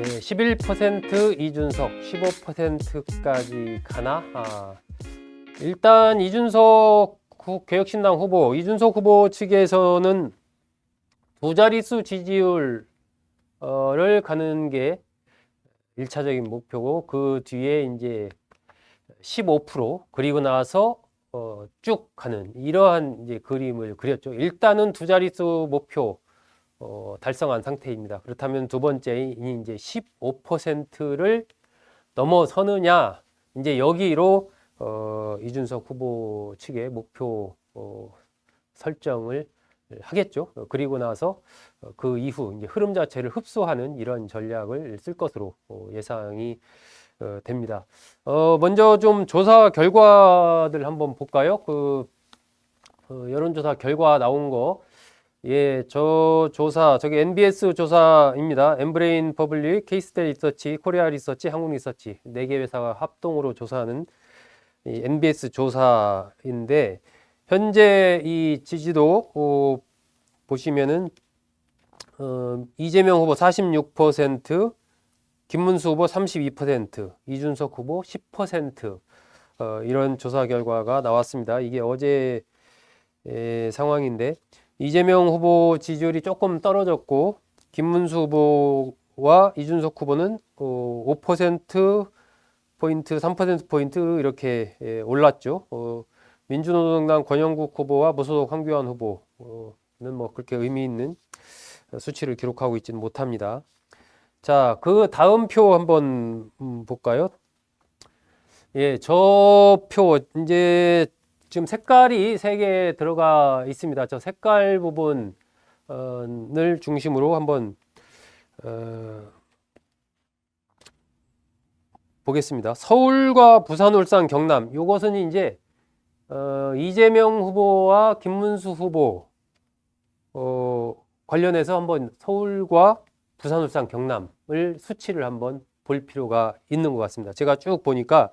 11% 이준석, 15%까지 가나? 일단 이준석 개혁신당 후보, 이준석 후보 측에서는 두 자릿수 지지율을 가는 게 1차적인 목표고, 그 뒤에 이제 15% 그리고 나서 쭉 가는 이러한 이제 그림을 그렸죠. 일단은 두 자릿수 목표 달성한 상태입니다. 그렇다면 두 번째인 이제 15%를 넘어서느냐, 이제 여기로 이준석 후보 측의 목표 설정을 하겠죠. 그리고 나서 그 이후 이제 흐름 자체를 흡수하는 이런 전략을 쓸 것으로 예상이 됩니다. 먼저 좀 조사 결과들 한번 볼까요? 여론조사 결과 나온 거. 예, 저 조사, 저기 NBS 조사입니다. 엠브레인 퍼블릭, 케이스텔 리서치, 코리아 리서치, 한국 리서치 4개 회사가 합동으로 조사하는 이 NBS 조사인데, 현재 이 지지도 보시면은 이재명 후보 46%, 김문수 후보 32%, 이준석 후보 10% 이런 조사 결과가 나왔습니다. 이게 어제 상황인데, 이재명 후보 지지율이 조금 떨어졌고, 김문수 후보와 이준석 후보는 5%포인트, 3%포인트 이렇게 올랐죠. 민주노동당 권영국 후보와 무소속 황교안 후보는 뭐 그렇게 의미 있는 수치를 기록하고 있지는 못합니다. 자, 그 다음 표 한번 볼까요? 예, 저 표 이제 지금 색깔이 3개 들어가 있습니다. 저 색깔 부분을 중심으로 한번 보겠습니다. 서울과 부산, 울산, 경남. 이것은 이제 이재명 후보와 김문수 후보 관련해서 한번 서울과 부산, 울산, 경남을 수치를 한번 볼 필요가 있는 것 같습니다. 제가 쭉 보니까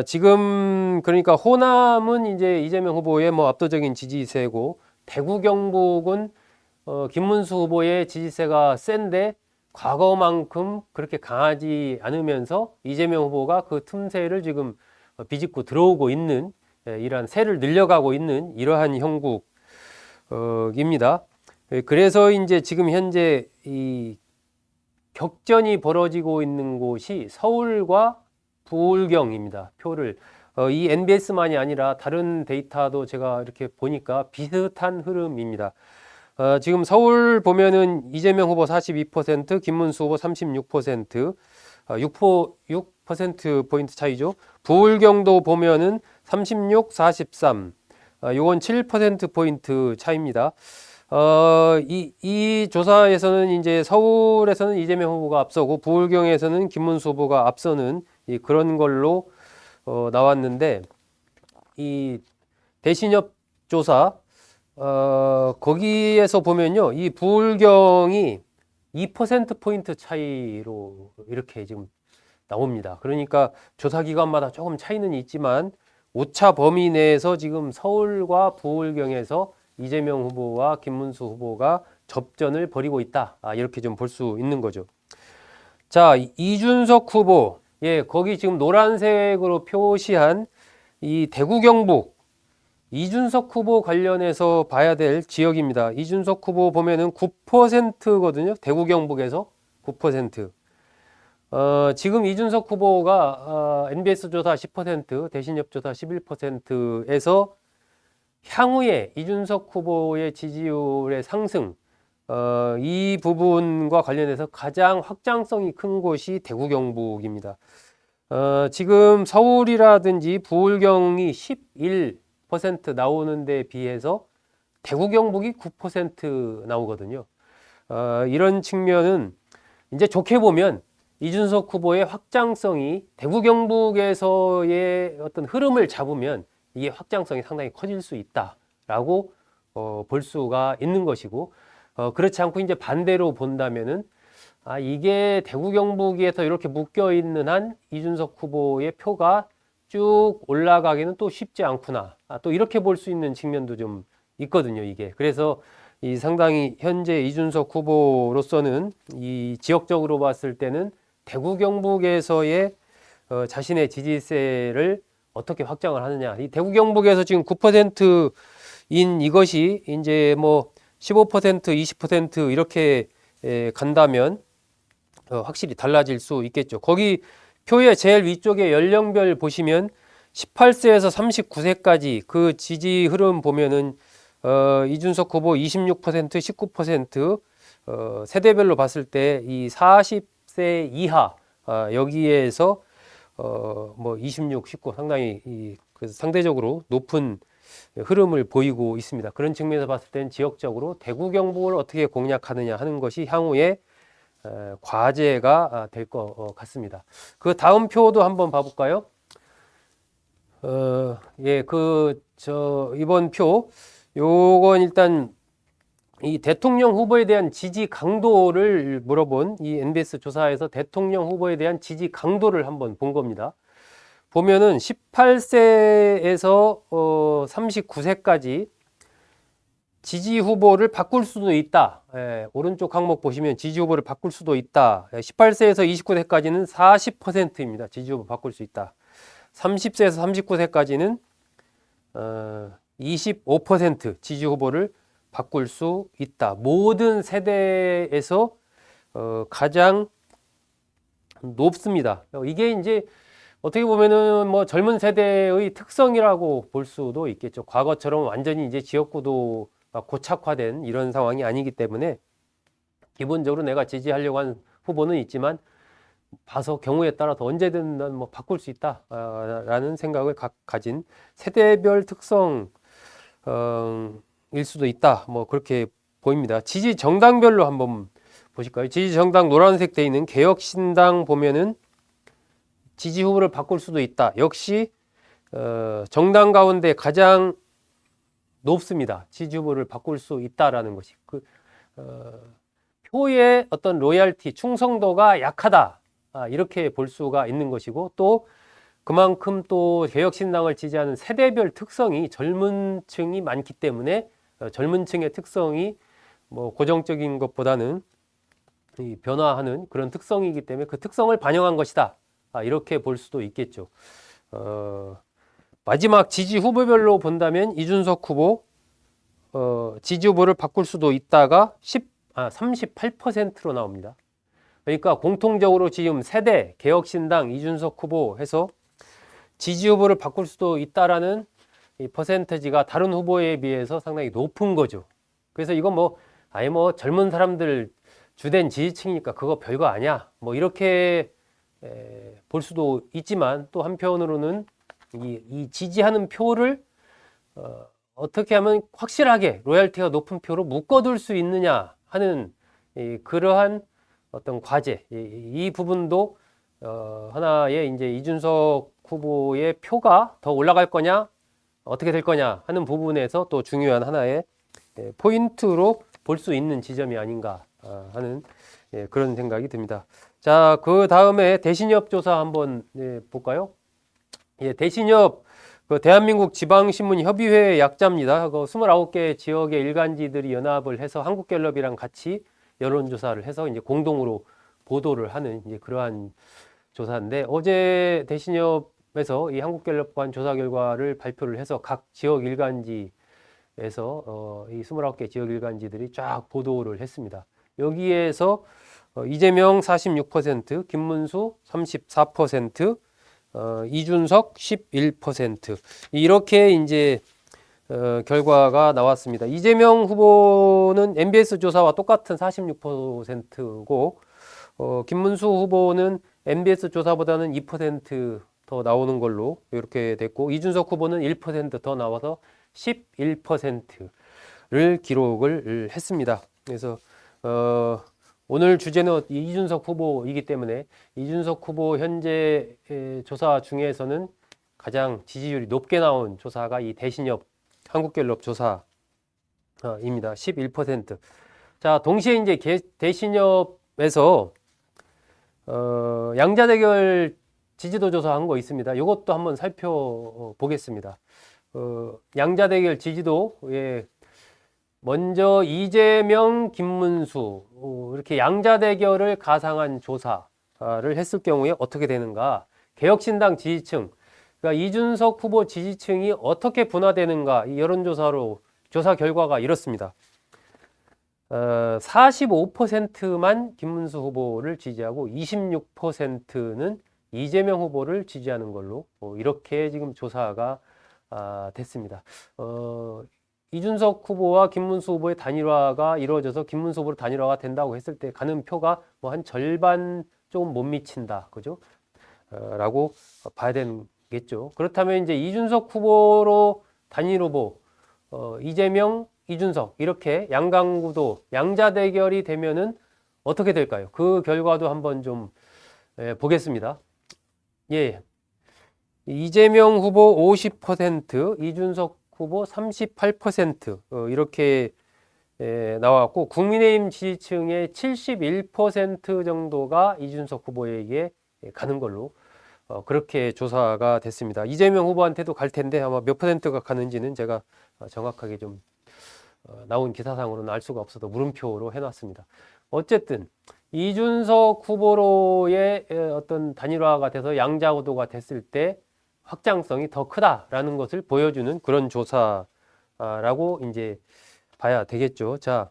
지금 그러니까 호남은 이제 이재명 후보의 뭐 압도적인 지지세고, 대구 경북은 김문수 후보의 지지세가 센데 과거만큼 그렇게 강하지 않으면서 이재명 후보가 그 틈새를 지금 비집고 들어오고 있는, 이러한 세를 늘려가고 있는 이러한 형국입니다. 그래서 이제 지금 현재 이 격전이 벌어지고 있는 곳이 서울과 부울경입니다. 표를 이 NBS만이 아니라 다른 데이터도 제가 이렇게 보니까 비슷한 흐름입니다. 지금 서울 보면은 이재명 후보 42%, 김문수 후보 36%, 6%포인트 차이죠. 부울경도 보면은 36, 43, 요건 7%포인트 차이입니다. 이 조사에서는 이제 서울에서는 이재명 후보가 앞서고, 부울경에서는 김문수 후보가 앞서는 그런 걸로 나왔는데, 이 대신협 조사, 거기에서 보면요, 이 부울경이 2%포인트 차이로 이렇게 지금 나옵니다. 그러니까 조사 기관마다 조금 차이는 있지만 오차 범위 내에서 지금 서울과 부울경에서 이재명 후보와 김문수 후보가 접전을 벌이고 있다. 이렇게 좀 볼 수 있는 거죠. 자, 이준석 후보, 예, 거기 지금 노란색으로 표시한 이 대구 경북 이준석 후보 관련해서 봐야 될 지역입니다. 이준석 후보 보면은 9%거든요. 대구 경북에서 9%. 지금 이준석 후보가 NBS 조사 10%, 대신협 조사 11%에서 향후에 이준석 후보의 지지율의 상승, 이 부분과 관련해서 가장 확장성이 큰 곳이 대구 경북입니다. 지금 서울이라든지 부울경이 11% 나오는 데 비해서 대구 경북이 9% 나오거든요. 이런 측면은 이제 좋게 보면 이준석 후보의 확장성이 대구 경북에서의 어떤 흐름을 잡으면 이게 확장성이 상당히 커질 수 있다라고 볼 수가 있는 것이고, 그렇지 않고 이제 반대로 본다면은 이게 대구 경북에서 이렇게 묶여 있는 한 이준석 후보의 표가 쭉 올라가기는 또 쉽지 않구나. 또 이렇게 볼 수 있는 측면도 좀 있거든요, 이게. 그래서 이 상당히 현재 이준석 후보로서는 이 지역적으로 봤을 때는 대구 경북에서의 자신의 지지세를 어떻게 확장을 하느냐. 이 대구 경북에서 지금 9%인 이것이 이제 뭐 15%, 20% 이렇게 간다면 확실히 달라질 수 있겠죠. 거기 표의 제일 위쪽에 연령별 보시면 18세에서 39세까지 그 지지 흐름 보면은 이준석 후보 26%, 19%, 세대별로 봤을 때 이 40세 이하 여기에서 뭐 26, 19 상당히 그래서 상대적으로 높은 흐름을 보이고 있습니다. 그런 측면에서 봤을 때는 지역적으로 대구 경북을 어떻게 공략하느냐 하는 것이 향후에 과제가 될 것 같습니다. 그 다음 표도 한번 봐볼까요? 예, 이번 표, 요건 일단 이 대통령 후보에 대한 지지 강도를 물어본 이 NBS 조사에서 대통령 후보에 대한 지지 강도를 한번 본 겁니다. 보면은 18세에서 39세까지 지지 후보를 바꿀 수도 있다. 오른쪽 항목 보시면 지지 후보를 바꿀 수도 있다. 18세에서 29세까지는 40%입니다. 지지 후보 바꿀 수 있다. 30세에서 39세까지는 25% 지지 후보를 바꿀 수 있다. 모든 세대에서 가장 높습니다. 이게 이제 어떻게 보면은 뭐 젊은 세대의 특성이라고 볼 수도 있겠죠. 과거처럼 완전히 이제 지역구도가 고착화된 이런 상황이 아니기 때문에 기본적으로 내가 지지하려고 하는 후보는 있지만 봐서 경우에 따라서 언제든 난 뭐 바꿀 수 있다라는 생각을 가진 세대별 특성 일 수도 있다. 뭐 그렇게 보입니다. 지지 정당별로 한번 보실까요? 지지 정당 노란색 돼 있는 개혁신당 보면은 지지 후보를 바꿀 수도 있다. 역시 정당 가운데 가장 높습니다. 지지 후보를 바꿀 수 있다라는 것이 표의 어떤 로열티, 충성도가 약하다. 이렇게 볼 수가 있는 것이고 또 그만큼 또 개혁신당을 지지하는 세대별 특성이 젊은 층이 많기 때문에 젊은 층의 특성이 뭐 고정적인 것보다는 이 변화하는 그런 특성이기 때문에 그 특성을 반영한 것이다. 이렇게 볼 수도 있겠죠. 마지막 지지 후보별로 본다면 이준석 후보 지지 후보를 바꿀 수도 있다가 38%로 나옵니다. 그러니까 공통적으로 지금 세대, 개혁신당, 이준석 후보 해서 지지 후보를 바꿀 수도 있다라는 이 퍼센테지가 다른 후보에 비해서 상당히 높은 거죠. 그래서 이건 뭐 아예 뭐 젊은 사람들 주된 지지층이니까 그거 별거 아니야. 뭐 이렇게 볼 수도 있지만 또 한편으로는 이 지지하는 표를 어떻게 하면 확실하게 로열티가 높은 표로 묶어둘 수 있느냐 하는 그러한 어떤 과제, 이 부분도 하나의 이제 이준석 후보의 표가 더 올라갈 거냐, 어떻게 될 거냐 하는 부분에서 또 중요한 하나의 포인트로 볼 수 있는 지점이 아닌가 하는 그런 생각이 듭니다. 자, 그 다음에 대신협 조사 한번 볼까요? 대신협 그 대한민국 지방신문 협의회 약자입니다. 그 29개 지역의 일간지들이 연합을 해서 한국갤럽이랑 같이 여론조사를 해서 이제 공동으로 보도를 하는 이제 그러한 조사인데 어제 대신협에서 이 한국갤럽과 조사 결과를 발표를 해서 각 지역 일간지에서 이 29개 지역 일간지들이 쫙 보도를 했습니다. 여기에서 이재명 46%, 김문수 34%, 이준석 11% 이렇게 이제 결과가 나왔습니다. 이재명 후보는 MBS 조사와 똑같은 46%고 김문수 후보는 MBS 조사보다는 2% 나오는 걸로 이렇게 됐고 이준석 후보는 1% 나와서 11%를 기록을 했습니다. 그래서 오늘 주제는 이준석 후보이기 때문에 이준석 후보 현재 조사 중에서는 가장 지지율이 높게 나온 조사가 이 대신협 한국갤럽 조사입니다. 11%. 자, 동시에 이제 대신협에서 양자대결 지지도 조사한 거 있습니다. 이것도 한번 살펴보겠습니다. 양자대결 지지도에 먼저 이재명, 김문수 이렇게 양자 대결을 가상한 조사를 했을 경우에 어떻게 되는가? 개혁신당 지지층, 그러니까 이준석 후보 지지층이 어떻게 분화되는가? 이 여론조사로 조사 결과가 이렇습니다. 45%만 김문수 후보를 지지하고 26%는 이재명 후보를 지지하는 걸로 이렇게 지금 조사가 됐습니다. 이준석 후보와 김문수 후보의 단일화가 이루어져서 김문수 후보로 단일화가 된다고 했을 때 가는 표가 뭐 한 절반 조금 못 미친다, 그죠? 라고 봐야 되겠죠. 그렇다면 이제 이준석 후보로 단일 후보, 이재명, 이준석 이렇게 양강구도 양자 대결이 되면은 어떻게 될까요? 그 결과도 한번 좀 보겠습니다. 예, 이재명 후보 50%, 이준석 후보 38% 이렇게 나왔고 국민의힘 지지층의 71% 정도가 이준석 후보에게 가는 걸로 그렇게 조사가 됐습니다. 이재명 후보한테도 갈 텐데 아마 몇 %가 가는지는 제가 정확하게 좀 나온 기사상으로는 알 수가 없어서 물음표로 해놨습니다. 어쨌든 이준석 후보로의 어떤 단일화가 돼서 양자구도가 됐을 때 확장성이 더 크다라는 것을 보여주는 그런 조사라고 이제 봐야 되겠죠. 자,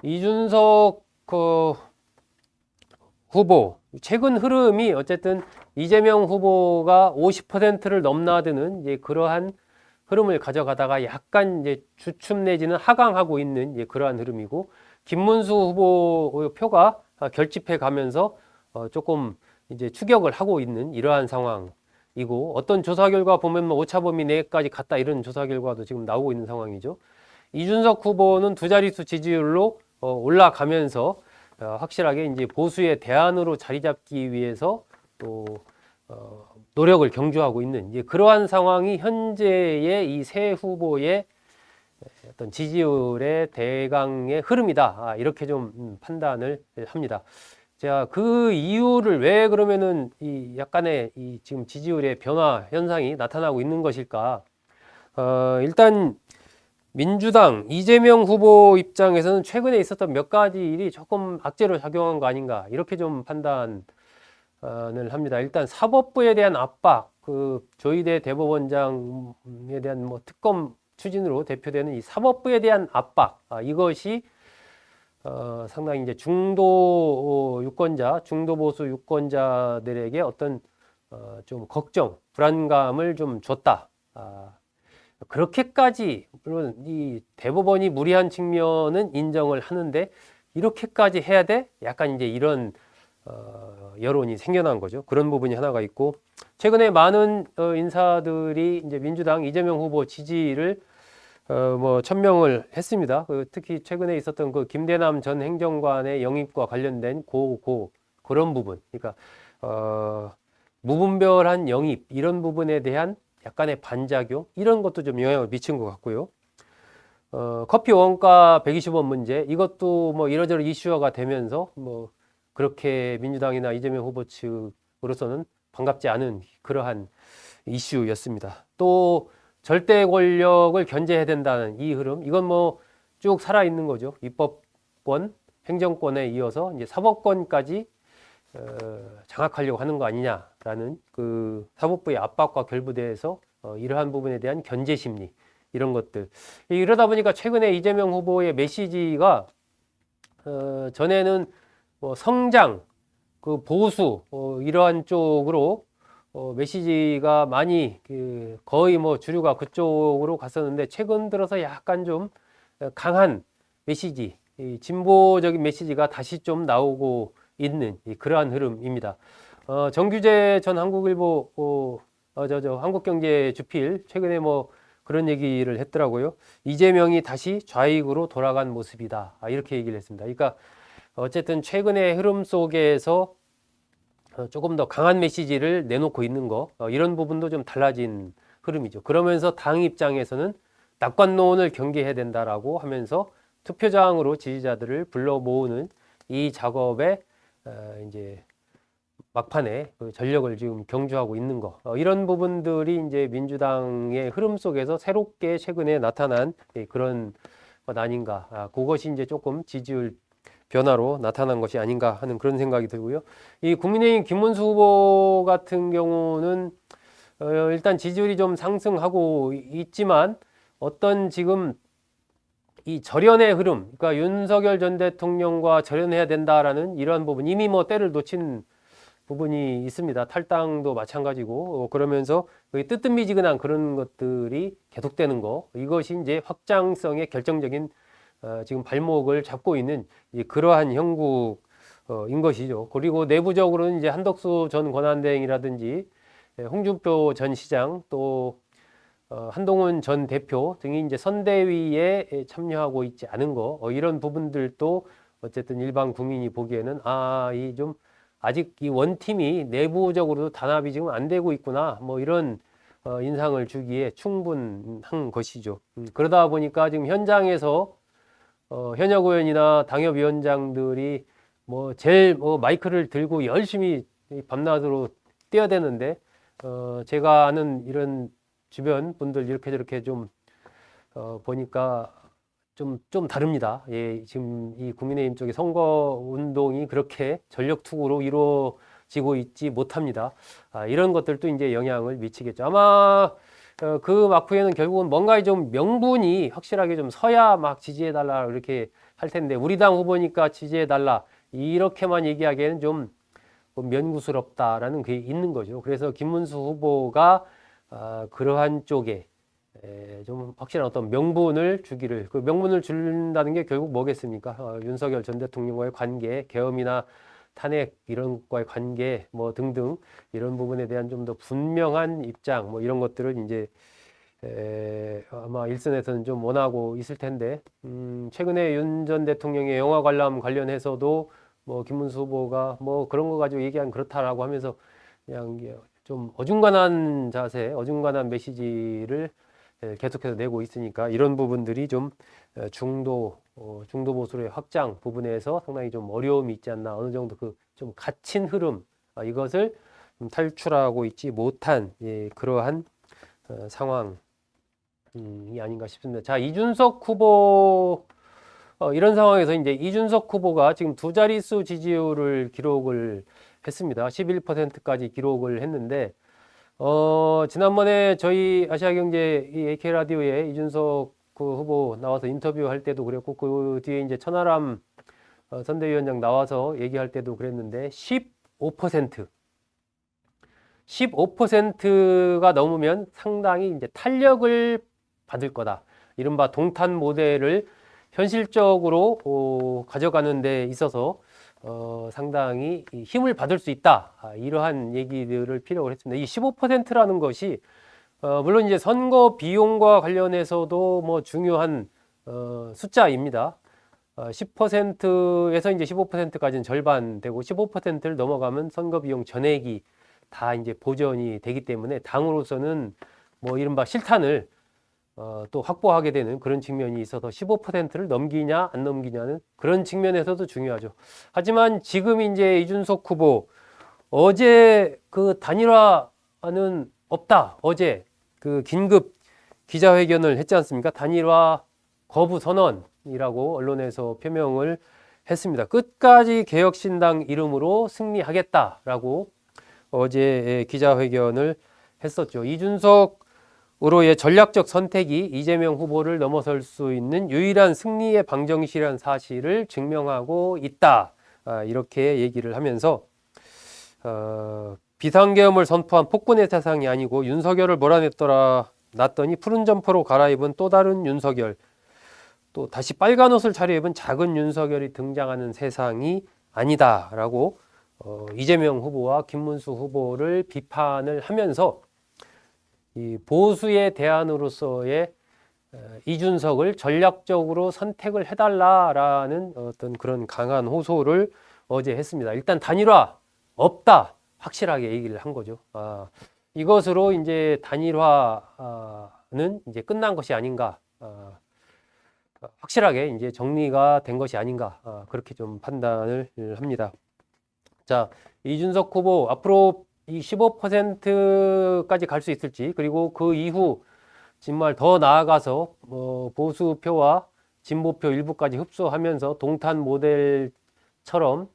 이준석 후보 최근 흐름이 어쨌든 이재명 후보가 50%를 넘나드는 이제 그러한 흐름을 가져가다가 약간 이제 주춤 내지는 하강하고 있는 이제 그러한 흐름이고 김문수 후보 표가 결집해 가면서 조금 이제 추격을 하고 있는 이러한 상황이고 어떤 조사 결과 보면 뭐 오차 범위 내까지 갔다 이런 조사 결과도 지금 나오고 있는 상황이죠. 이준석 후보는 두 자릿수 지지율로 올라가면서 확실하게 이제 보수의 대안으로 자리 잡기 위해서 또 노력을 경주하고 있는 이제 그러한 상황이 현재의 이 세 후보의 어떤 지지율의 대강의 흐름이다. 이렇게 좀 판단을 합니다. 자, 그 이유를 왜 그러면은 이 약간의 이 지금 지지율의 변화 현상이 나타나고 있는 것일까? 일단 민주당 이재명 후보 입장에서는 최근에 있었던 몇 가지 일이 조금 악재로 작용한 거 아닌가 이렇게 좀 판단을 합니다. 일단 사법부에 대한 압박, 그 조희대 대법원장에 대한 뭐 특검 추진으로 대표되는 이 사법부에 대한 압박, 이것이 상당히 이제 중도 유권자, 중도 보수 유권자들에게 어떤 좀 걱정, 불안감을 좀 줬다. 그렇게까지 물론 이 대법원이 무리한 측면은 인정을 하는데 이렇게까지 해야 돼? 약간 이제 이런 여론이 생겨난 거죠. 그런 부분이 하나가 있고 최근에 많은 인사들이 이제 민주당 이재명 후보 지지를 뭐 천명을 했습니다. 특히 최근에 있었던 그 김대남 전 행정관의 영입과 관련된 그런 부분, 그러니까 무분별한 영입 이런 부분에 대한 약간의 반작용 이런 것도 좀 영향을 미친 것 같고요. 커피 원가 120원 문제 이것도 뭐 이러저러 이슈화가 되면서 뭐 그렇게 민주당이나 이재명 후보 측으로서는 반갑지 않은 그러한 이슈였습니다. 또 절대 권력을 견제해야 된다는 이 흐름 이건 뭐 쭉 살아 있는 거죠. 입법권, 행정권에 이어서 이제 사법권까지 장악하려고 하는 거 아니냐라는 그 사법부의 압박과 결부돼서 이러한 부분에 대한 견제 심리 이런 것들 이러다 보니까 최근에 이재명 후보의 메시지가 전에는 뭐 성장, 그 보수 이러한 쪽으로 메시지가 많이 거의 뭐 주류가 그쪽으로 갔었는데 최근 들어서 약간 좀 강한 메시지, 진보적인 메시지가 다시 좀 나오고 있는 그러한 흐름입니다. 정규재 전 한국일보 한국경제 주필 최근에 뭐 그런 얘기를 했더라고요. 이재명이 다시 좌익으로 돌아간 모습이다. 이렇게 얘기를 했습니다. 그러니까 어쨌든 최근의 흐름 속에서 조금 더 강한 메시지를 내놓고 있는 거 이런 부분도 좀 달라진 흐름이죠. 그러면서 당 입장에서는 낙관론을 경계해야 된다라고 하면서 투표장으로 지지자들을 불러 모으는 이 작업에 이제 막판에 그 전력을 지금 경주하고 있는 거 이런 부분들이 이제 민주당의 흐름 속에서 새롭게 최근에 나타난 그런 것 아닌가. 그것이 이제 조금 지지율 변화로 나타난 것이 아닌가 하는 그런 생각이 들고요. 이 국민의힘 김문수 후보 같은 경우는 일단 지지율이 좀 상승하고 있지만 어떤 지금 이 절연의 흐름, 그러니까 윤석열 전 대통령과 절연해야 된다라는 이러한 부분, 이미 뭐 때를 놓친 부분이 있습니다. 탈당도 마찬가지고 그러면서 뜨뜻미지근한 그런 것들이 계속되는 거, 이것이 이제 확장성의 결정적인 지금 발목을 잡고 있는 그러한 형국인 것이죠. 그리고 내부적으로는 이제 한덕수 전 권한대행이라든지 홍준표 전 시장 또 한동훈 전 대표 등이 이제 선대위에 참여하고 있지 않은 거, 이런 부분들도 어쨌든 일반 국민이 보기에는 이 좀 아직 이 원팀이 내부적으로도 단합이 지금 안 되고 있구나, 뭐 이런 인상을 주기에 충분한 것이죠. 그러다 보니까 지금 현장에서 현역 의원이나 당협위원장들이 뭐 제일 마이크를 들고 열심히 밤낮으로 뛰어대는데 제가 아는 이런 주변 분들 이렇게 저렇게 좀 보니까 좀 다릅니다. 예, 지금 이 국민의힘 쪽의 선거 운동이 그렇게 전력 투구로 이루어지고 있지 못합니다. 이런 것들도 이제 영향을 미치겠죠. 아마 그 막후에는 결국은 뭔가 좀 명분이 확실하게 좀 서야 막 지지해달라 이렇게 할 텐데, 우리 당 후보니까 지지해달라 이렇게만 얘기하기에는 좀 면구스럽다라는 게 있는 거죠. 그래서 김문수 후보가 그러한 쪽에 좀 확실한 어떤 명분을 주기를, 그 명분을 준다는 게 결국 뭐겠습니까? 윤석열 전 대통령과의 관계, 계엄이나 탄핵 이런 것과의 관계 뭐 등등 이런 부분에 대한 좀 더 분명한 입장 뭐 이런 것들을 이제 아마 일선에서는 좀 원하고 있을 텐데, 최근에 윤 전 대통령의 영화 관람 관련해서도 뭐 김문수 후보가 뭐 그런 거 가지고 얘기한 그렇다라고 하면서 그냥 좀 어중간한 자세, 어중간한 메시지를 계속해서 내고 있으니까 이런 부분들이 좀 중도 보수의 확장 부분에서 상당히 좀 어려움이 있지 않나, 어느 정도 그 좀 갇힌 흐름, 이것을 좀 탈출하고 있지 못한 그러한 상황이 아닌가 싶습니다. 자, 이준석 후보 이런 상황에서 이제 이준석 후보가 지금 두 자릿수 지지율을 기록을 했습니다. 11%까지 기록을 했는데 지난번에 저희 아시아경제 이 AK라디오에 이준석 그 후보 나와서 인터뷰할 때도 그랬고, 그 뒤에 이제 천하람 선대위원장 나와서 얘기할 때도 그랬는데 15%가 넘으면 상당히 이제 탄력을 받을 거다. 이른바 동탄 모델을 현실적으로 가져가는 데 있어서 상당히 힘을 받을 수 있다. 이러한 얘기들을 필요로 했습니다. 이 15%라는 것이 물론 이제 선거 비용과 관련해서도 뭐 중요한 숫자입니다. 10%에서 이제 15%까지는 절반 되고 15%를 넘어가면 선거 비용 전액이 다 이제 보전이 되기 때문에 당으로서는 뭐 이른바 실탄을 또 확보하게 되는 그런 측면이 있어서 15%를 넘기냐 안 넘기냐는 그런 측면에서도 중요하죠. 하지만 지금 이제 이준석 후보 어제 그 단일화는 없다. 어제 그 긴급 기자회견을 했지 않습니까? 단일화 거부 선언이라고 언론에서 표명을 했습니다. 끝까지 개혁신당 이름으로 승리하겠다라고 어제 기자회견을 했었죠. 이준석으로의 전략적 선택이 이재명 후보를 넘어설 수 있는 유일한 승리의 방정식이라는 사실을 증명하고 있다. 이렇게 얘기를 하면서 비상계엄을 선포한 폭군의 세상이 아니고 윤석열을 몰아냈더니 푸른 점퍼로 갈아입은 또 다른 윤석열, 또 다시 빨간 옷을 차려입은 작은 윤석열이 등장하는 세상이 아니다라고 이재명 후보와 김문수 후보를 비판을 하면서 이 보수의 대안으로서의 이준석을 전략적으로 선택을 해달라라는 어떤 그런 강한 호소를 어제 했습니다. 일단 단일화 없다, 확실하게 얘기를 한 거죠. 이것으로 이제 단일화는 이제 끝난 것이 아닌가, 확실하게 이제 정리가 된 것이 아닌가, 그렇게 좀 판단을 합니다. 자, 이준석 후보 앞으로 이 15%까지 갈 수 있을지, 그리고 그 이후 정말 더 나아가서 보수표와 진보표 일부까지 흡수하면서 동탄 모델처럼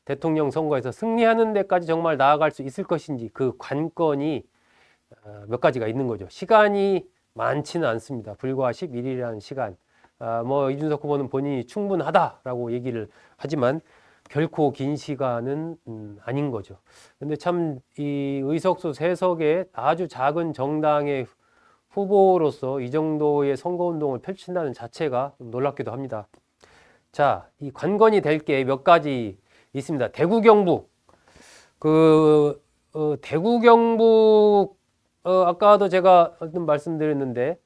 대통령 선거에서 승리하는 데까지 정말 나아갈 수 있을 것인지 그 관건이 몇 가지가 있는 거죠. 시간이 많지는 않습니다. 불과 11일이라는 시간. 뭐 이준석 후보는 본인이 충분하다라고 얘기를 하지만 결코 긴 시간은 아닌 거죠. 근데 참 이 의석수 3석의 아주 작은 정당의 후보로서 이 정도의 선거운동을 펼친다는 자체가 좀 놀랍기도 합니다. 자, 이 관건이 될 게 몇 가지 있습니다. 대구 경북. 대구 경북, 아까도 제가 말씀드렸는데,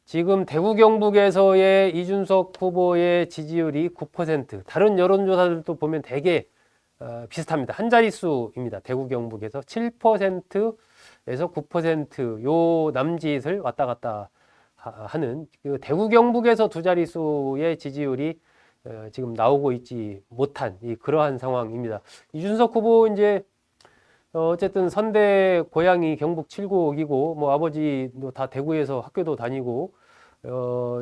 지금 대구 경북에서의 이준석 후보의 지지율이 9%, 다른 여론조사들도 보면 되게 비슷합니다. 한 자릿수입니다. 대구 경북에서 7%에서 9% 남짓을 왔다 갔다 하는 대구 경북에서 두 자릿수의 지지율이 지금 나오고 있지 못한 그러한 상황입니다. 이준석 후보 이제 어쨌든 선대 고향이 경북 칠곡이고 뭐 아버지도 다 대구에서 학교도 다니고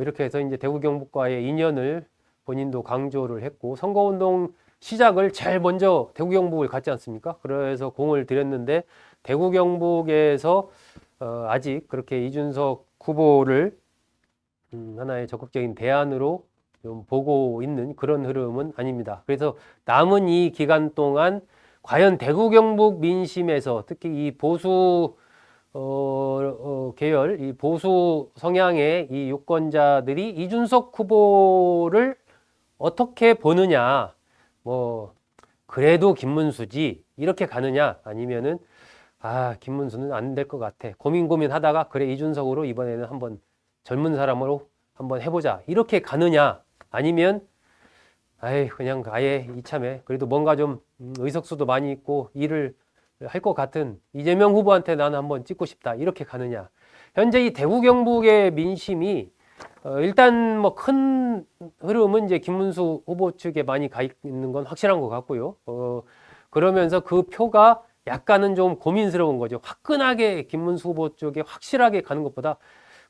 이렇게 해서 이제 대구 경북과의 인연을 본인도 강조를 했고 선거운동 시작을 제일 먼저 대구 경북을 갔지 않습니까? 그래서 공을 들였는데 대구 경북에서 아직 그렇게 이준석 후보를 하나의 적극적인 대안으로 좀 보고 있는 그런 흐름은 아닙니다. 그래서 남은 이 기간 동안 과연 대구 경북 민심에서 특히 이 보수 계열, 이 보수 성향의 이 유권자들이 이준석 후보를 어떻게 보느냐, 뭐 그래도 김문수지 이렇게 가느냐, 아니면은 김문수는 안 될 것 같아 고민하다가 그래 이준석으로 이번에는 한번 젊은 사람으로 한번 해보자 이렇게 가느냐, 아니면 그냥 아예 이참에 그래도 뭔가 좀 의석수도 많이 있고 일을 할 것 같은 이재명 후보한테 나는 한번 찍고 싶다 이렇게 가느냐. 현재 이 대구 경북의 민심이 일단 뭐 큰 흐름은 이제 김문수 후보 측에 많이 가 있는 건 확실한 것 같고요. 그러면서 그 표가 약간은 좀 고민스러운 거죠. 화끈하게 김문수 후보 쪽에 확실하게 가는 것보다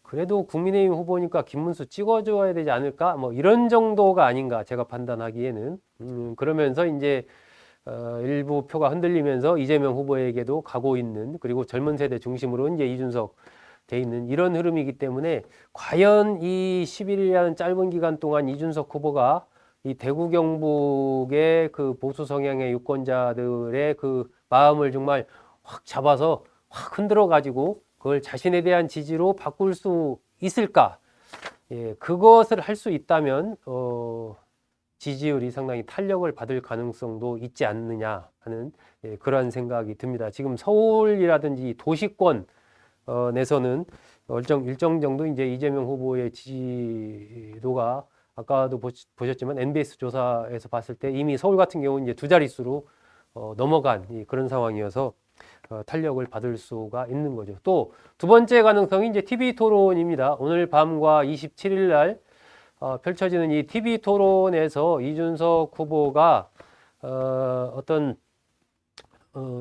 그래도 국민의힘 후보니까 김문수 찍어줘야 되지 않을까? 뭐 이런 정도가 아닌가 제가 판단하기에는. 그러면서 이제 일부 표가 흔들리면서 이재명 후보에게도 가고 있는, 그리고 젊은 세대 중심으로 이제 이준석 돼 있는 이런 흐름이기 때문에 과연 이 11일이라는 짧은 기간 동안 이준석 후보가 이 대구 경북의 그 보수 성향의 유권자들의 그 마음을 정말 확 잡아서 확 흔들어 가지고 그걸 자신에 대한 지지로 바꿀 수 있을까? 예, 그것을 할 수 있다면 지지율이 상당히 탄력을 받을 가능성도 있지 않느냐 하는 그러한 생각이 듭니다. 지금 서울이라든지 도시권 내서는 일정 정도 이제 이재명 후보의 지지도가 아까도 보셨지만 NBS 조사에서 봤을 때 이미 서울 같은 경우는 이제 두 자릿수로 넘어간 그런 상황이어서 탄력을 받을 수가 있는 거죠. 또 두 번째 가능성이 이제 TV 토론입니다. 오늘 밤과 27일 날 펼쳐지는 이 TV 토론에서 이준석 후보가 어떤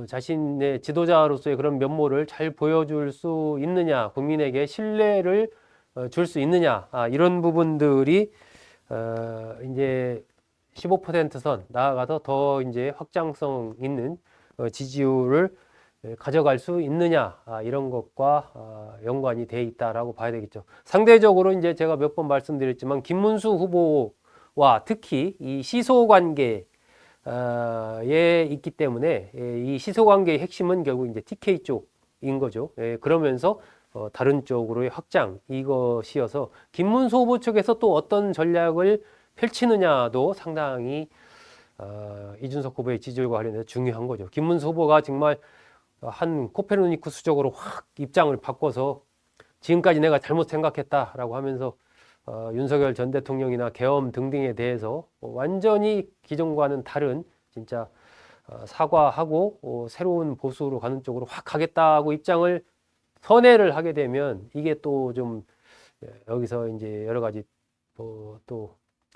자신의 지도자로서의 그런 면모를 잘 보여줄 수 있느냐, 국민에게 신뢰를 줄 수 있느냐, 이런 부분들이 이제 15%선 나아가서 더 이제 확장성 있는 지지율을 가져갈 수 있느냐, 이런 것과 연관이 돼 있다라고 봐야 되겠죠. 상대적으로 이제 제가 몇 번 말씀드렸지만 김문수 후보와 특히 이 시소 관계에 있기 때문에 이 시소 관계의 핵심은 결국 이제 TK 쪽인 거죠. 그러면서 다른 쪽으로의 확장 이것이어서 김문수 후보 측에서 또 어떤 전략을 펼치느냐도 상당히 이준석 후보의 지지율과 관련해서 중요한 거죠. 김문수 후보가 정말 한 코페르니쿠스적으로 확 입장을 바꿔서 지금까지 내가 잘못 생각했다라고 하면서 윤석열 전 대통령이나 계엄 등등에 대해서 완전히 기존과는 다른 진짜 사과하고 새로운 보수로 가는 쪽으로 확 가겠다고 입장을 선회를 하게 되면 이게 또 좀 여기서 이제 여러 가지 또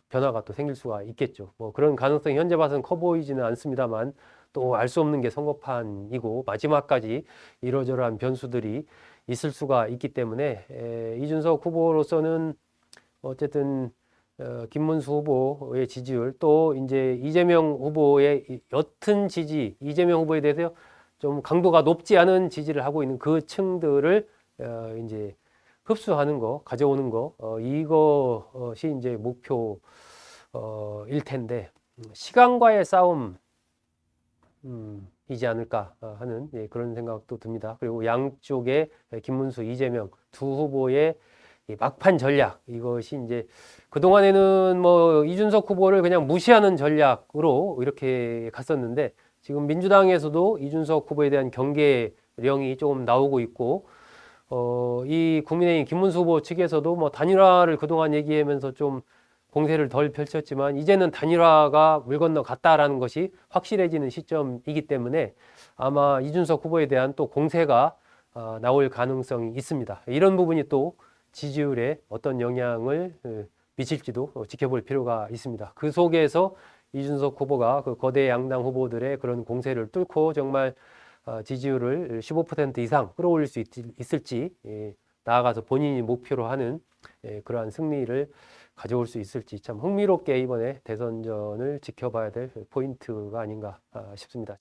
변화가 또 생길 수가 있겠죠. 뭐 그런 가능성이 현재 봐서는 커 보이지는 않습니다만 또 알 수 없는 게 선거판이고 마지막까지 이러저러한 변수들이 있을 수가 있기 때문에 이준석 후보로서는 어쨌든 김문수 후보의 지지율 또 이제 이재명 후보의 옅은 지지, 이재명 후보에 대해서 좀 강도가 높지 않은 지지를 하고 있는 그 층들을 이제 흡수하는 거, 가져오는 거, 이것이 이제 목표일 텐데 시간과의 싸움. 이지 않을까 하는 그런 생각도 듭니다. 그리고 양쪽의 김문수, 이재명 두 후보의 막판 전략 이것이 이제 그동안에는 뭐 이준석 후보를 그냥 무시하는 전략으로 이렇게 갔었는데 지금 민주당에서도 이준석 후보에 대한 경계령이 조금 나오고 있고 이 국민의힘 김문수 후보 측에서도 뭐 단일화를 그동안 얘기하면서 좀 공세를 덜 펼쳤지만 이제는 단일화가 물 건너 갔다라는 것이 확실해지는 시점이기 때문에 아마 이준석 후보에 대한 또 공세가 나올 가능성이 있습니다. 이런 부분이 또 지지율에 어떤 영향을 미칠지도 지켜볼 필요가 있습니다. 그 속에서 이준석 후보가 그 거대 양당 후보들의 그런 공세를 뚫고 정말 지지율을 15% 이상 끌어올릴 수 있을지 나아가서 본인이 목표로 하는 그러한 승리를 가져올 수 있을지 참 흥미롭게 이번에 대선전을 지켜봐야 될 포인트가 아닌가 싶습니다.